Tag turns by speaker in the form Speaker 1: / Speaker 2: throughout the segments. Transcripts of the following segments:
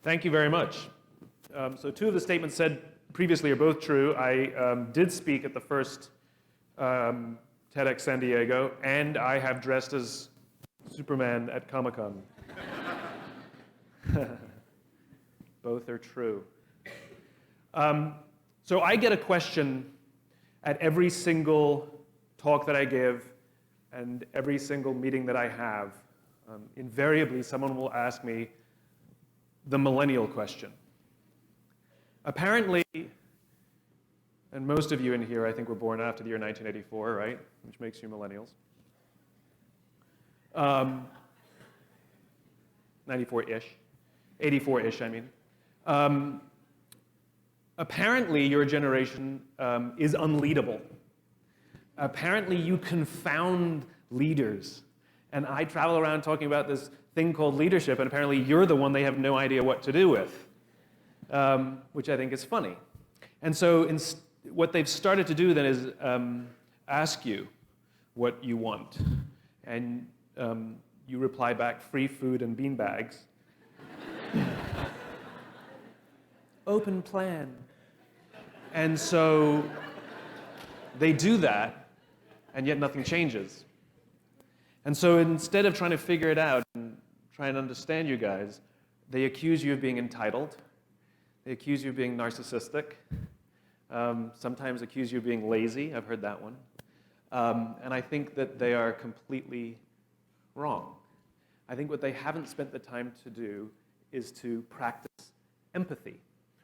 Speaker 1: Thank you very much. So two of the statements said previously are both true. I did speak at the first TEDx San Diego, and I have dressed as Superman at Comic-Con. Both are true. So I get a question at every single talk that I give and every single meeting that I have. Invariably, someone will ask me the millennial question. Apparently, and most of you in here, I think, were born after the year 1984, right? Which makes you millennials. 94-ish. 84-ish, I mean. Apparently, your generation is unleadable. Apparently, you confound leaders. And I travel around talking about this thing called leadership, and apparently you're the one they have no idea what to do with, which I think is funny. And so what they've started to do then is ask you what you want. And you reply back, free food and bean bags. Open plan. And so they do that, and yet nothing changes. And so instead of trying to figure it out and try and understand you guys, they accuse you of being entitled. They accuse you of being narcissistic. Sometimes accuse you of being lazy. I've heard that one. And I think that they are completely wrong. I think what they haven't spent the time to do is to practice empathy,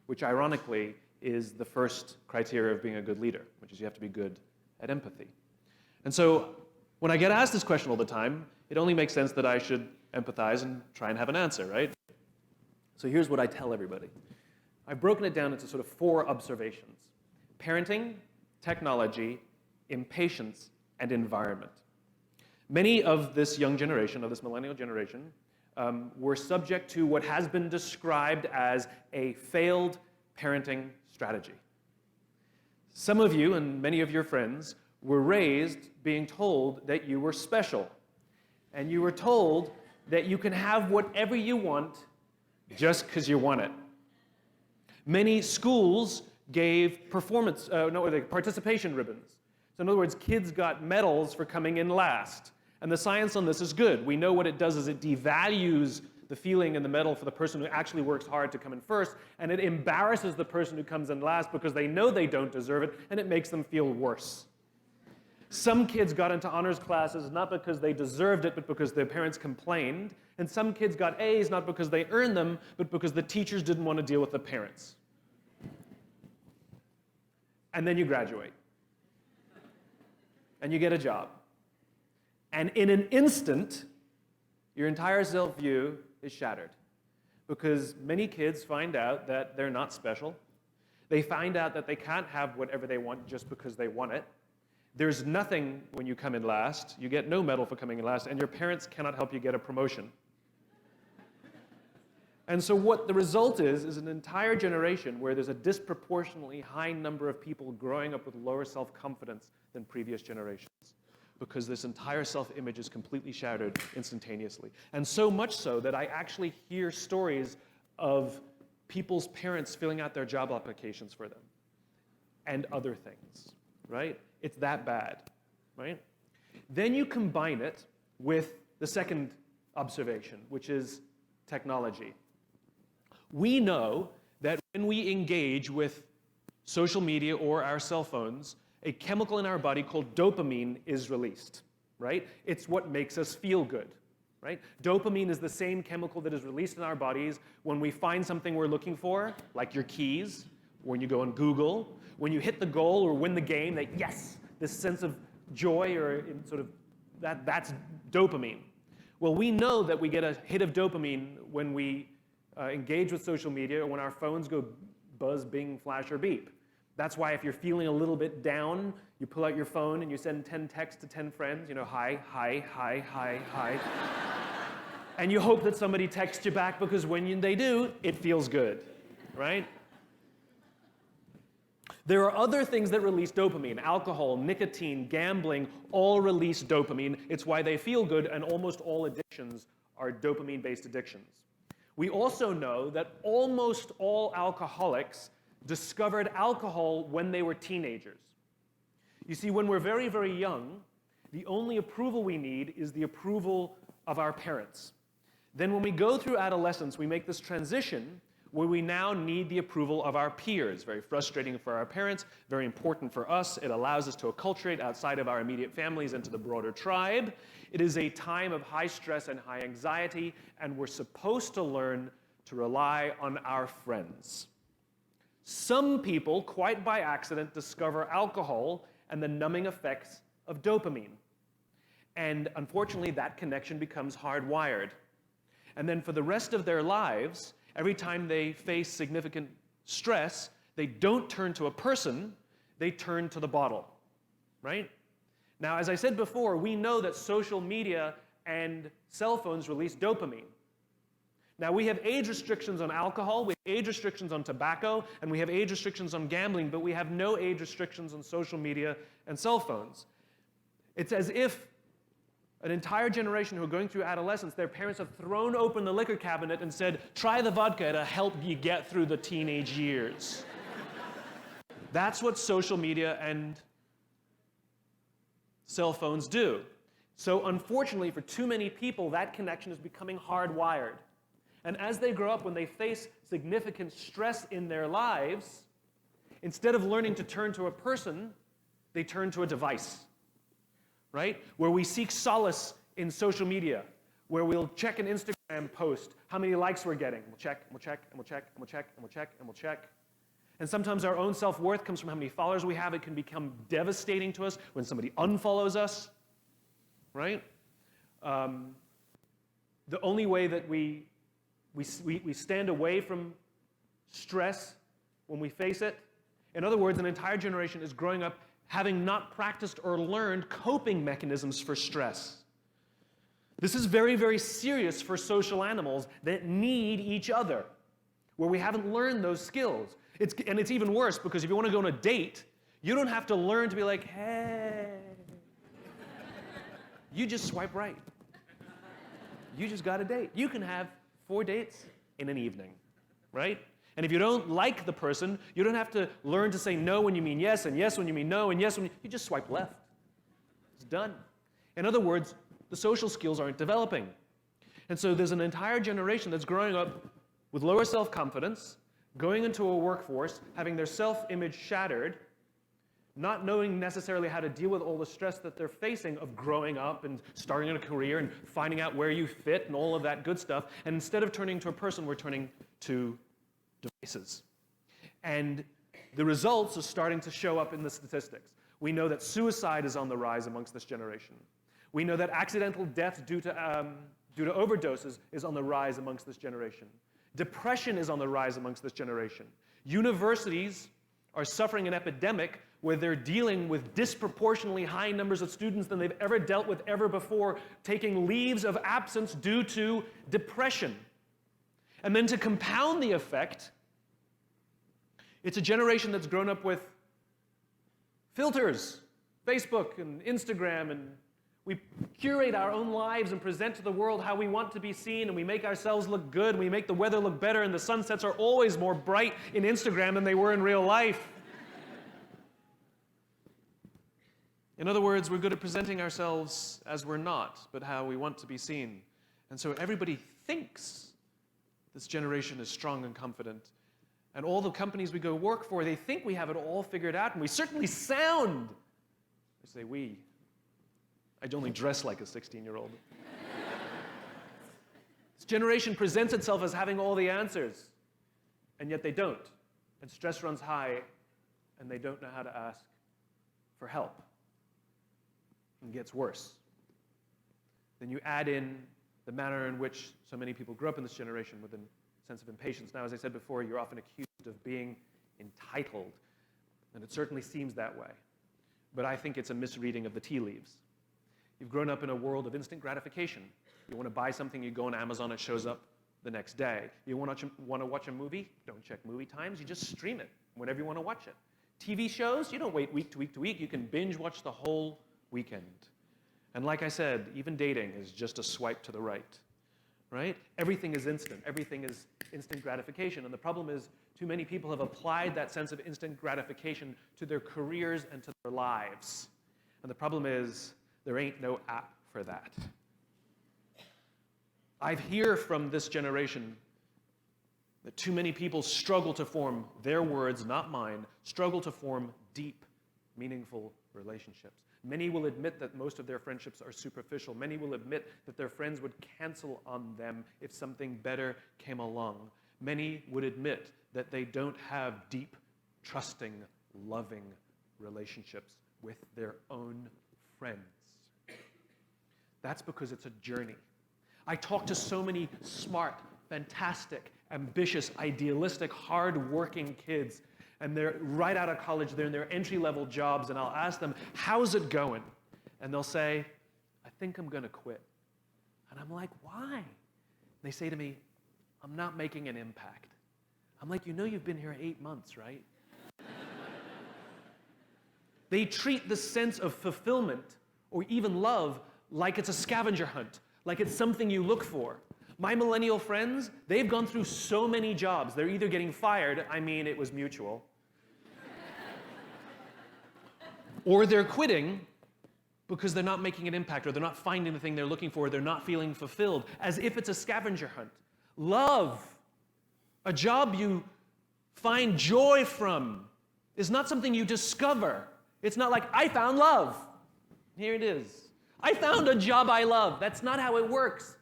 Speaker 1: which ironically is the first criteria of being a good leader, which is you have to be good at empathy. And so when I get asked this question all the time, it only makes sense that I should empathize and try and have an answer, right? So here's what I tell everybody. I've broken it down into sort of 4 observations: parenting, technology, impatience, and environment. Many of this young generation, of this millennial generation, were subject to what has been described as a failed parenting strategy. Some of you and many of your friends were raised being told that you were special, and you were told that you can have whatever you want just because you want it. Many schools gave participation ribbons. So in other words, kids got medals for coming in last. And the science on this is good. We know what it does is it devalues the feeling and the medal for the person who actually works hard to come in first, and it embarrasses the person who comes in last because they know they don't deserve it, and it makes them feel worse. Some kids got into honors classes not because they deserved it, but because their parents complained. And some kids got A's not because they earned them, but because the teachers didn't want to deal with the parents. And then you graduate. And you get a job. And in an instant, your entire self-view is shattered. Because many kids find out that they're not special. They find out that they can't have whatever they want just because they want it. There's nothing when you come in last. You get no medal for coming in last, and your parents cannot help you get a promotion. And so what the result is an entire generation where there's a disproportionately high number of people growing up with lower self-confidence than previous generations, because this entire self-image is completely shattered instantaneously. And so much so that I actually hear stories of people's parents filling out their job applications for them and other things, right? It's that bad, right? Then you combine it with the second observation, which is technology. We know that when we engage with social media or our cell phones, a chemical in our body called dopamine is released, right? It's what makes us feel good, right? Dopamine is the same chemical that is released in our bodies when we find something we're looking for, like your keys, when you go on Google, when you hit the goal or win the game, that yes, this sense of joy or in sort of that's dopamine. Well, we know that we get a hit of dopamine when we engage with social media or when our phones go buzz, bing, flash, or beep. That's why if you're feeling a little bit down, you pull out your phone and you send 10 texts to 10 friends, hi, hi, hi, hi, hi. And you hope that somebody texts you back because when they do, it feels good, right? There are other things that release dopamine. Alcohol, nicotine, gambling, all release dopamine. It's why they feel good, and almost all addictions are dopamine-based addictions. We also know that almost all alcoholics discovered alcohol when they were teenagers. You see, when we're very, very young, the only approval we need is the approval of our parents. Then when we go through adolescence, we make this transition where we now need the approval of our peers. Very frustrating for our parents, very important for us. It allows us to acculturate outside of our immediate families into the broader tribe. It is a time of high stress and high anxiety, and we're supposed to learn to rely on our friends. Some people, quite by accident, discover alcohol and the numbing effects of dopamine. And unfortunately, that connection becomes hardwired. And then for the rest of their lives, every time they face significant stress, they don't turn to a person, they turn to the bottle, right? Now, as I said before, we know that social media and cell phones release dopamine. Now, we have age restrictions on alcohol, we have age restrictions on tobacco, and we have age restrictions on gambling, but we have no age restrictions on social media and cell phones. It's as if an entire generation who are going through adolescence, their parents have thrown open the liquor cabinet and said, try the vodka to help you get through the teenage years. That's what social media and cell phones do. So unfortunately, for too many people, that connection is becoming hardwired. And as they grow up, when they face significant stress in their lives, instead of learning to turn to a person, they turn to a device, right? Where we seek solace in social media, where we'll check an Instagram post, how many likes we're getting. We'll check, and we'll check, and we'll check, and we'll check, and we'll check, and we'll check. And sometimes our own self-worth comes from how many followers we have. It can become devastating to us when somebody unfollows us, right? The only way that we stand away from stress when we face it. In other words, an entire generation is growing up having not practiced or learned coping mechanisms for stress. This is very, very serious for social animals that need each other, where we haven't learned those skills. And it's even worse, because if you want to go on a date, you don't have to learn to be like, hey. You just swipe right. You just got a date. You can have 4 dates in an evening, right? And if you don't like the person, you don't have to learn to say no when you mean yes, and yes when you mean no, and yes when you just swipe left. It's done. In other words, the social skills aren't developing. And so there's an entire generation that's growing up with lower self-confidence, going into a workforce, having their self-image shattered, not knowing necessarily how to deal with all the stress that they're facing of growing up and starting a career and finding out where you fit and all of that good stuff. And instead of turning to a person, we're turning to devices. And the results are starting to show up in the statistics. We know that suicide is on the rise amongst this generation. We know that accidental death due to overdoses is on the rise amongst this generation. Depression is on the rise amongst this generation. Universities are suffering an epidemic where they're dealing with disproportionately high numbers of students than they've ever dealt with ever before, taking leaves of absence due to depression. And then to compound the effect, it's a generation that's grown up with filters, Facebook and Instagram, and we curate our own lives and present to the world how we want to be seen, and we make ourselves look good, and we make the weather look better, and the sunsets are always more bright in Instagram than they were in real life. In other words, we're good at presenting ourselves as we're not, but how we want to be seen. And so everybody thinks this generation is strong and confident. And all the companies we go work for, they think we have it all figured out, and we certainly sound. I say we. I only dress like a 16-year-old. This generation presents itself as having all the answers, and yet they don't. And stress runs high, and they don't know how to ask for help. And it gets worse. Then you add in the manner in which so many people grew up in this generation with a sense of impatience. Now, as I said before, you're often accused of being entitled, and it certainly seems that way. But I think it's a misreading of the tea leaves. You've grown up in a world of instant gratification. You want to buy something, you go on Amazon, it shows up the next day. You want to watch a movie? Don't check movie times, you just stream it whenever you want to watch it. TV shows, you don't wait week to week to week, you can binge watch the whole weekend. And like I said, even dating is just a swipe to the right, right? Everything is instant. Everything is instant gratification. And the problem is too many people have applied that sense of instant gratification to their careers and to their lives. And the problem is there ain't no app for that. I hear from this generation that too many people struggle to form, their words, not mine, struggle to form deep, meaningful relationships. Many will admit that most of their friendships are superficial. Many will admit that their friends would cancel on them if something better came along. Many would admit that they don't have deep, trusting, loving relationships with their own friends. That's because it's a journey. I talk to so many smart, fantastic, ambitious, idealistic, hard-working kids, and they're right out of college, they're in their entry-level jobs, and I'll ask them, how's it going? And they'll say, I think I'm going to quit. And I'm like, why? They say to me, I'm not making an impact. I'm like, you know you've been here 8 months, right? They treat the sense of fulfillment or even love like it's a scavenger hunt, like it's something you look for. My millennial friends, they've gone through so many jobs. They're either getting fired, I mean it was mutual, or they're quitting because they're not making an impact, or they're not finding the thing they're looking for, they're not feeling fulfilled, as if it's a scavenger hunt. Love, a job you find joy from, is not something you discover. It's not like, I found love. Here it is. I found a job I love. That's not how it works.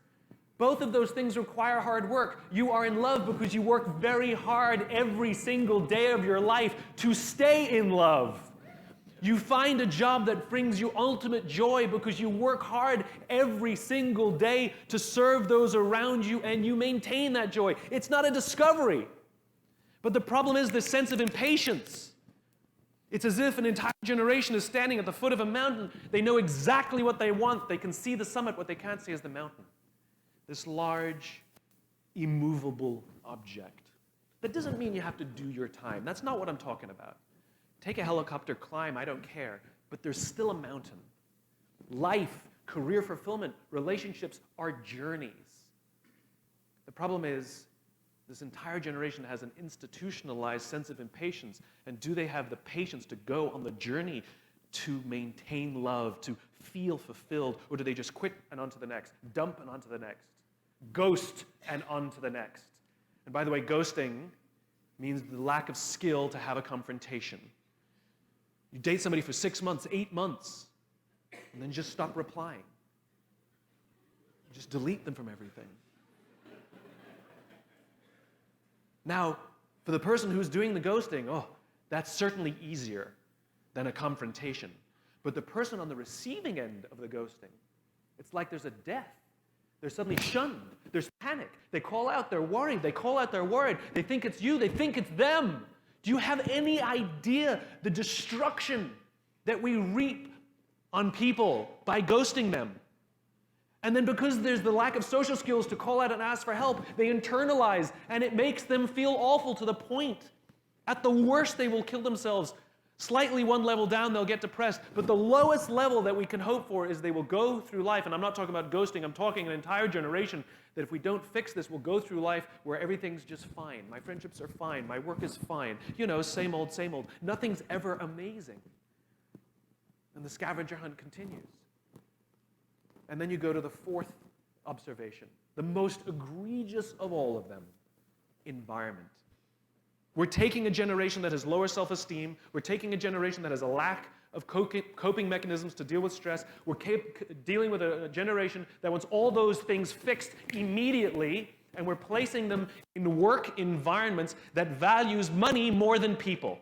Speaker 1: Both of those things require hard work. You are in love because you work very hard every single day of your life to stay in love. You find a job that brings you ultimate joy because you work hard every single day to serve those around you, and you maintain that joy. It's not a discovery. But the problem is this sense of impatience. It's as if an entire generation is standing at the foot of a mountain. They know exactly what they want. They can see the summit. What they can't see is the mountain. This large, immovable object. That doesn't mean you have to do your time. That's not what I'm talking about. Take a helicopter, climb, I don't care. But there's still a mountain. Life, career fulfillment, relationships are journeys. The problem is, this entire generation has an institutionalized sense of impatience. And do they have the patience to go on the journey to maintain love, to feel fulfilled? Or do they just quit and on to the next, dump and on to the next, ghost and on to the next? And by the way, ghosting means the lack of skill to have a confrontation. You date somebody for 6 months, 8 months, and then just stop replying. Just delete them from everything. Now, for the person who's doing the ghosting, that's certainly easier than a confrontation. But the person on the receiving end of the ghosting, it's like there's a death. They're suddenly shunned. There's panic. They call out, they're worried. They call out, they're worried. They think it's you. They think it's them. Do you have any idea the destruction that we reap on people by ghosting them? And then because there's the lack of social skills to call out and ask for help, they internalize, and it makes them feel awful to the point. At the worst, they will kill themselves. Slightly one level down, they'll get depressed. But the lowest level that we can hope for is they will go through life, and I'm not talking about ghosting, I'm talking an entire generation, that if we don't fix this, we'll go through life where everything's just fine. My friendships are fine. My work is fine. You know, same old, same old. Nothing's ever amazing. And the scavenger hunt continues. And then you go to the fourth observation, the most egregious of all of them, environment. We're taking a generation that has lower self-esteem. We're taking a generation that has a lack of coping mechanisms to deal with stress. We're dealing with a generation that wants all those things fixed immediately, and we're placing them in work environments that values money more than people.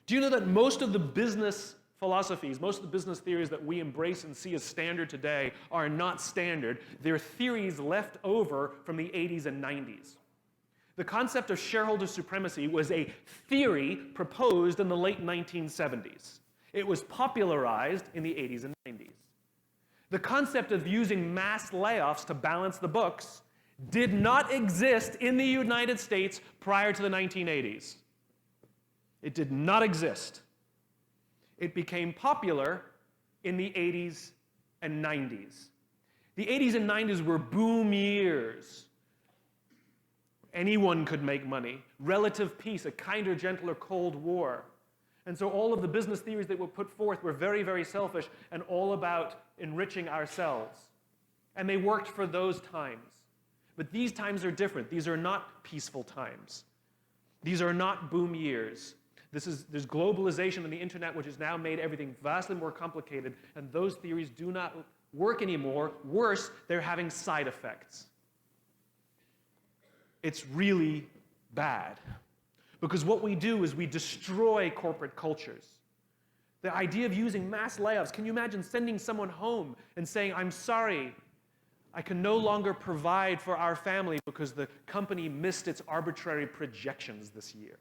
Speaker 1: Do you know that most of the business philosophies, most of the business theories that we embrace and see as standard today are not standard? They're theories left over from the 80s and 90s. The concept of shareholder supremacy was a theory proposed in the late 1970s. It was popularized in the 80s and 90s. The concept of using mass layoffs to balance the books did not exist in the United States prior to the 1980s. It did not exist. It became popular in the 80s and 90s. The 80s and 90s were boom years. Anyone could make money. Relative peace, a kinder, gentler Cold War. And so all of the business theories that were put forth were very, very selfish and all about enriching ourselves. And they worked for those times. But these times are different. These are not peaceful times. These are not boom years. There's globalization and the internet, which has now made everything vastly more complicated, and those theories do not work anymore. Worse, they're having side effects. It's really bad. Because what we do is we destroy corporate cultures. The idea of using mass layoffs, can you imagine sending someone home and saying, I'm sorry, I can no longer provide for our family because the company missed its arbitrary projections this year.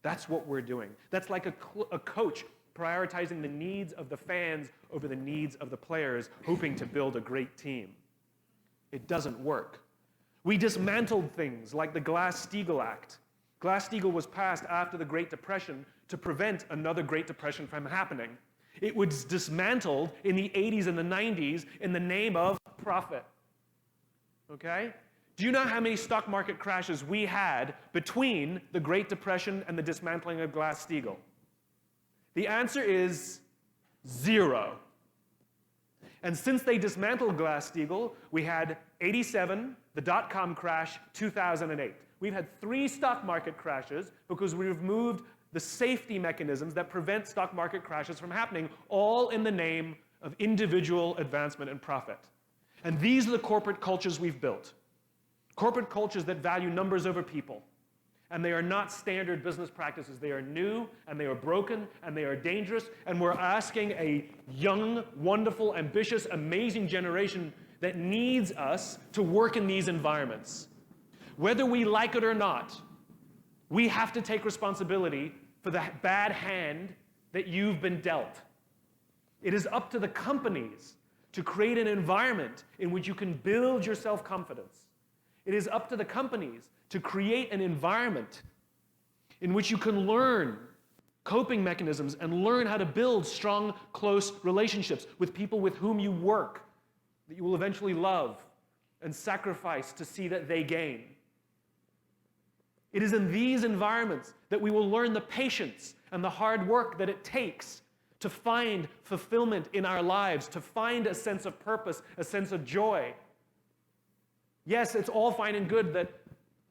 Speaker 1: That's what we're doing. That's like a coach prioritizing the needs of the fans over the needs of the players, hoping to build a great team. It doesn't work. We dismantled things like the Glass-Steagall Act. Glass-Steagall was passed after the Great Depression to prevent another Great Depression from happening. It was dismantled in the 80s and the 90s in the name of profit. Okay? Do you know how many stock market crashes we had between the Great Depression and the dismantling of Glass-Steagall? The answer is 0. And since they dismantled Glass-Steagall, we had 87, the dot-com crash, 2008. We've had 3 stock market crashes because we removed the safety mechanisms that prevent stock market crashes from happening, all in the name of individual advancement and profit. And these are the corporate cultures we've built. Corporate cultures that value numbers over people. And they are not standard business practices. They are new, and they are broken, and they are dangerous, and we're asking a young, wonderful, ambitious, amazing generation that needs us to work in these environments. Whether we like it or not, we have to take responsibility for the bad hand that you've been dealt. It is up to the companies to create an environment in which you can build your self-confidence. It is up to the companies to create an environment in which you can learn coping mechanisms and learn how to build strong, close relationships with people with whom you work, that you will eventually love and sacrifice to see that they gain. It is in these environments that we will learn the patience and the hard work that it takes to find fulfillment in our lives, to find a sense of purpose, a sense of joy. Yes, it's all fine and good that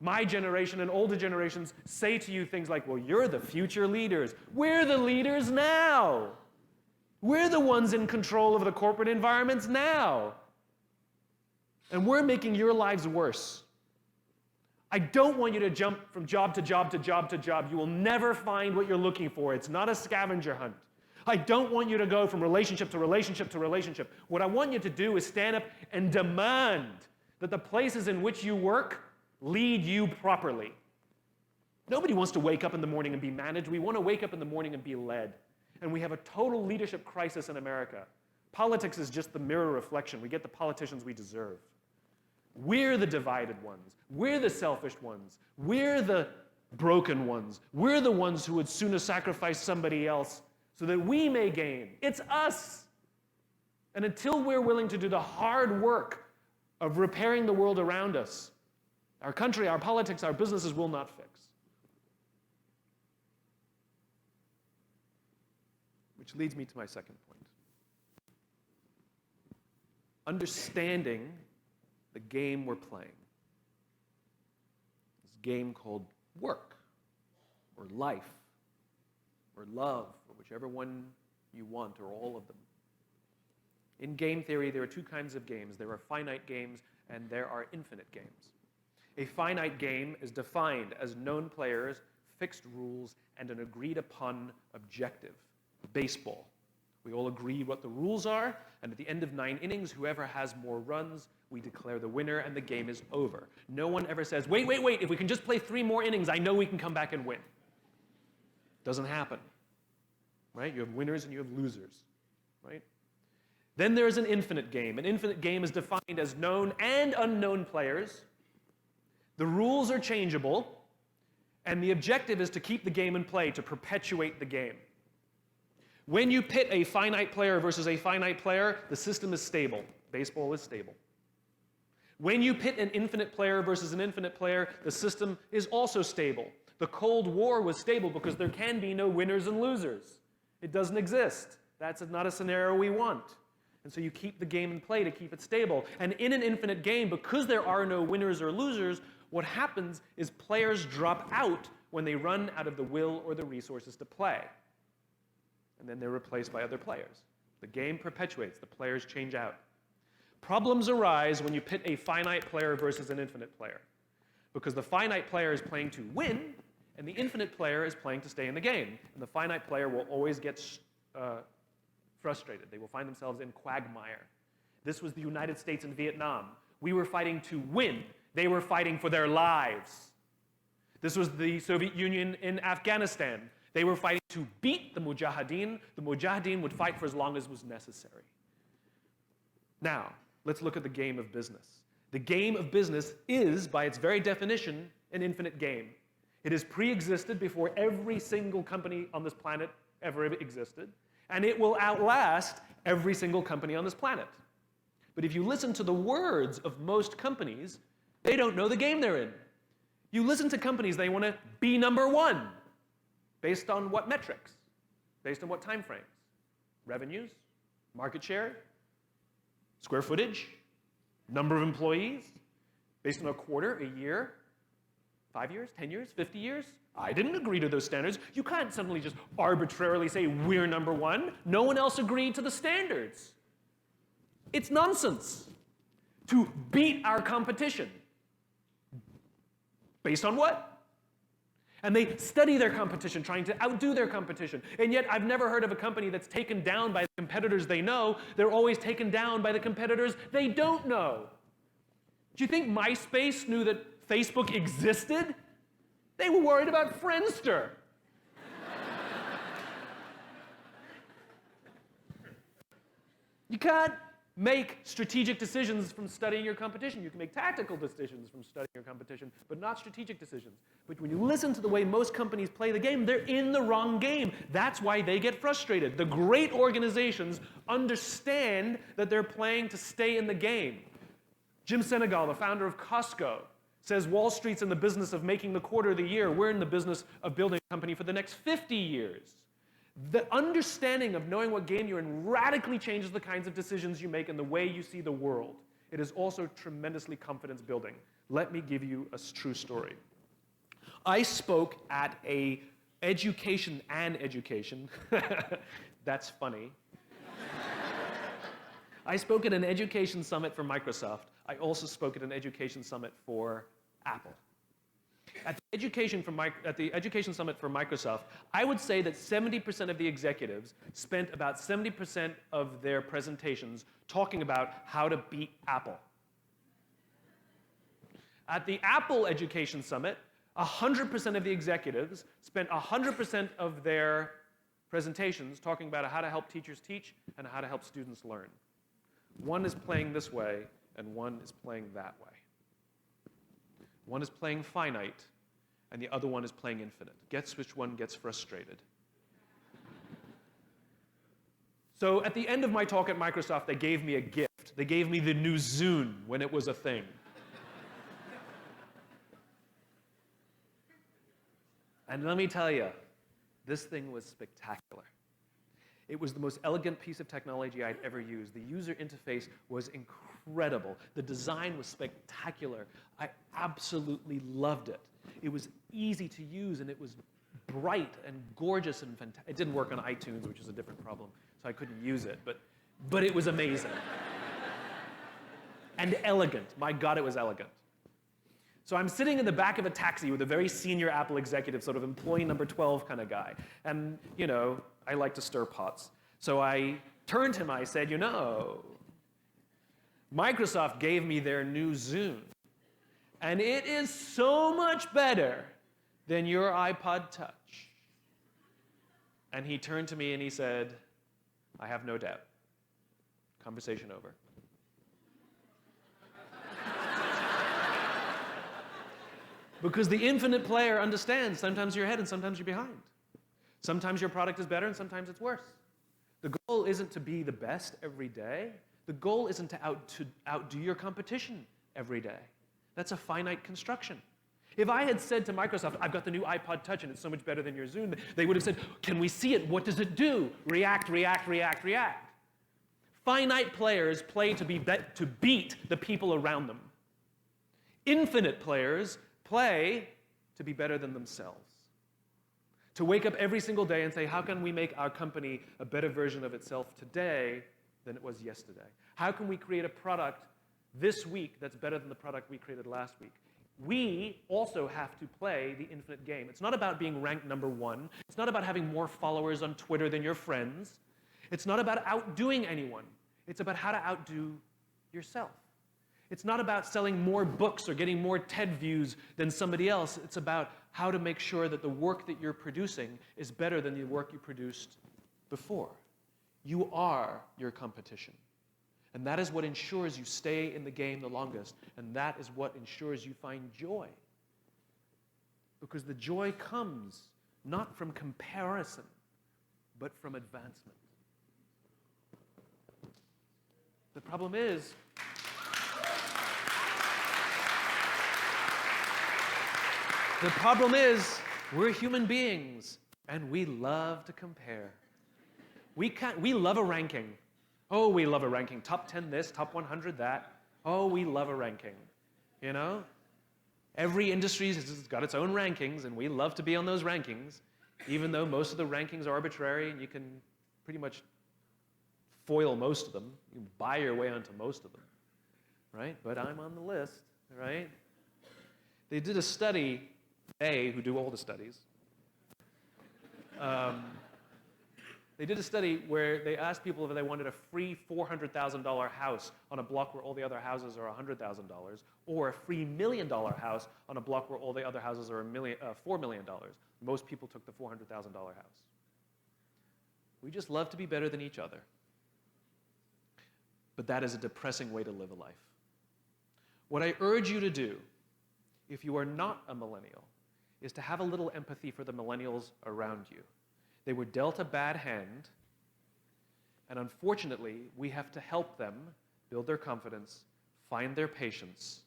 Speaker 1: my generation and older generations say to you things like, well, you're the future leaders. We're the leaders now. We're the ones in control of the corporate environments now. And we're making your lives worse. I don't want you to jump from job to job to job to job. You will never find what you're looking for. It's not a scavenger hunt. I don't want you to go from relationship to relationship to relationship. What I want you to do is stand up and demand that the places in which you work lead you properly. Nobody wants to wake up in the morning and be managed. We want to wake up in the morning and be led. And we have a total leadership crisis in America. Politics is just the mirror reflection. We get the politicians we deserve. We're the divided ones. We're the selfish ones. We're the broken ones. We're the ones who would sooner sacrifice somebody else so that we may gain. It's us. And until we're willing to do the hard work of repairing the world around us, our country, our politics, our businesses will not fix. Which leads me to my second point. Understanding the game we're playing. This game called work, or life, or love, or whichever one you want, or all of them. In game theory, there are 2 kinds of games. There are finite games, and there are infinite games. A finite game is defined as known players, fixed rules, and an agreed-upon objective. Baseball. We all agree what the rules are, and at the end of 9 innings, whoever has more runs, we declare the winner, and the game is over. No one ever says, wait, if we can just play 3 more innings, I know we can come back and win. Doesn't happen. Right? You have winners and you have losers. Right? Then there's an infinite game. An infinite game is defined as known and unknown players. The rules are changeable, and the objective is to keep the game in play, to perpetuate the game. When you pit a finite player versus a finite player, the system is stable. Baseball is stable. When you pit an infinite player versus an infinite player, the system is also stable. The Cold War was stable because there can be no winners and losers. It doesn't exist. That's not a scenario we want. And so you keep the game in play to keep it stable. And in an infinite game, because there are no winners or losers, what happens is players drop out when they run out of the will or the resources to play. And then they're replaced by other players. The game perpetuates. The players change out. Problems arise when you pit a finite player versus an infinite player. Because the finite player is playing to win, and the infinite player is playing to stay in the game. And the finite player will always get frustrated. They will find themselves in quagmire. This was the United States and Vietnam. We were fighting to win. They were fighting for their lives. This was the Soviet Union in Afghanistan. They were fighting to beat the Mujahideen. The Mujahideen would fight for as long as was necessary. Now, let's look at the game of business. The game of business is, by its very definition, an infinite game. It has pre-existed before every single company on this planet ever existed, and it will outlast every single company on this planet. But if you listen to the words of most companies, they don't know the game they're in. You listen to companies, they want to be number one. Based on what metrics? Based on what time frames? Revenues? Market share? Square footage? Number of employees? Based on a quarter, a year? 5 years, 10 years, 50 years? I didn't agree to those standards. You can't suddenly just arbitrarily say we're number one. No one else agreed to the standards. It's nonsense to beat our competition. Based on what? And they study their competition, trying to outdo their competition. And yet I've never heard of a company that's taken down by the competitors they know. They're always taken down by the competitors they don't know. Do you think MySpace knew that Facebook existed? They were worried about Friendster. You can't make strategic decisions from studying your competition. You can make tactical decisions from studying your competition, but not strategic decisions. But when you listen to the way most companies play the game, they're in the wrong game. That's why they get frustrated. The great organizations understand that they're playing to stay in the game. Jim Senegal, the founder of Costco, says Wall Street's in the business of making the quarter of the year. We're in the business of building a company for the next 50 years. The understanding of knowing what game you're in radically changes the kinds of decisions you make and the way you see the world. It is also tremendously confidence building. Let me give you a true story. I spoke at a education, that's funny. I spoke at an education summit for Microsoft. I also spoke at an education summit for Apple. At the education summit for Microsoft, I would say that 70% of the executives spent about 70% of their presentations talking about how to beat Apple. At the Apple Education Summit, 100% of the executives spent 100% of their presentations talking about how to help teachers teach and how to help students learn. One is playing this way, and one is playing that way. One is playing finite, and the other one is playing infinite. Guess which one gets frustrated? So at the end of my talk at Microsoft, they gave me a gift. They gave me the new Zune when it was a thing. And let me tell you, this thing was spectacular. It was the most elegant piece of technology I'd ever used. The user interface was incredible. The design was spectacular. I absolutely loved it. It was easy to use, and it was bright and gorgeous and fantastic. It didn't work on iTunes, which is a different problem, so I couldn't use it, but it was amazing. And elegant. My God, it was elegant. So I'm sitting in the back of a taxi with a very senior Apple executive, sort of employee number 12 kind of guy. And, you know, I like to stir pots. So I turned to him, I said, you know, Microsoft gave me their new Zune. And it is so much better than your iPod Touch. And he turned to me and he said, I have no doubt. Conversation over. Because the infinite player understands sometimes you're ahead and sometimes you're behind. Sometimes your product is better and sometimes it's worse. The goal isn't to be the best every day. The goal isn't to outdo your competition every day. That's a finite construction. If I had said to Microsoft, I've got the new iPod Touch and it's so much better than your Zoom, they would have said, can we see it? What does it do? React, react, react, react. Finite players play to beat the people around them. Infinite players play to be better than themselves. To wake up every single day and say, how can we make our company a better version of itself today than it was yesterday? How can we create a product this week that's better than the product we created last week? We also have to play the infinite game. It's not about being ranked number one. It's not about having more followers on Twitter than your friends. It's not about outdoing anyone. It's about how to outdo yourself. It's not about selling more books or getting more TED views than somebody else. It's about how to make sure that the work that you're producing is better than the work you produced before. You are your competition. And that is what ensures you stay in the game the longest. And that is what ensures you find joy. Because the joy comes not from comparison, but from advancement. The problem is, we're human beings, and we love to compare. We love a ranking. Oh, we love a ranking. Top 10 this, top 100 that. Oh, we love a ranking. You know? Every industry has got its own rankings, and we love to be on those rankings, even though most of the rankings are arbitrary, and you can pretty much foil most of them. You can buy your way onto most of them, right? But I'm on the list, right? They did a study, who do all the studies. They did a study where they asked people if they wanted a free $400,000 house on a block where all the other houses are $100,000, or a free $1 million house on a block where all the other houses are $4 million. Most people took the $400,000 house. We just love to be better than each other. But that is a depressing way to live a life. What I urge you to do, if you are not a millennial, is to have a little empathy for the millennials around you. They were dealt a bad hand, and unfortunately, we have to help them build their confidence, find their patience,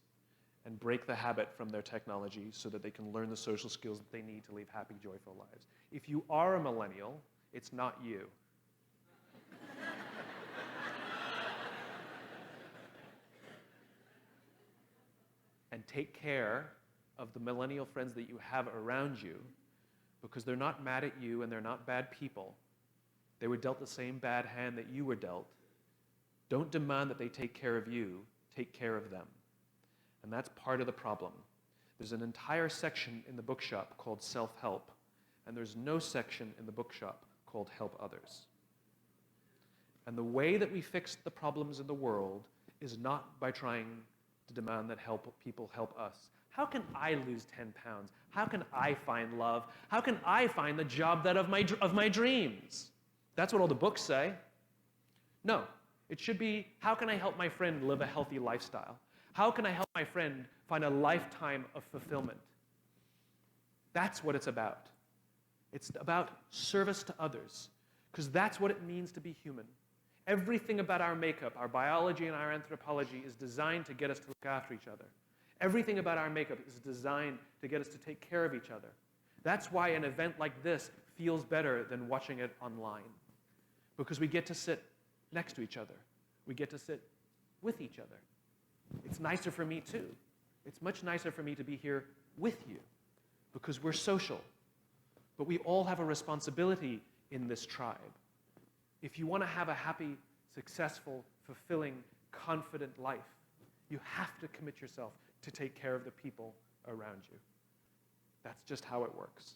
Speaker 1: and break the habit from their technology so that they can learn the social skills that they need to live happy, joyful lives. If you are a millennial, it's not you. And take care of the millennial friends that you have around you, because they're not mad at you and they're not bad people. They were dealt the same bad hand that you were dealt. Don't demand that they take care of you. Take care of them. And that's part of the problem. There's an entire section in the bookshop called self-help, and there's no section in the bookshop called help others. And the way that we fix the problems in the world is not by trying to demand that people help us. How can I lose 10 pounds? How can I find love? How can I find the job of my dreams? That's what all the books say. No, it should be, how can I help my friend live a healthy lifestyle? How can I help my friend find a lifetime of fulfillment? That's what it's about. It's about service to others, because that's what it means to be human. Everything about our makeup, our biology and our anthropology is designed to get us to look after each other. Everything about our makeup is designed to get us to take care of each other. That's why an event like this feels better than watching it online. Because we get to sit next to each other. We get to sit with each other. It's nicer for me too. It's much nicer for me to be here with you, because we're social. But we all have a responsibility in this tribe. If you want to have a happy, successful, fulfilling, confident life, you have to commit yourself to take care of the people around you. That's just how it works.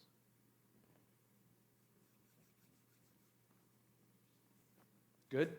Speaker 1: Good?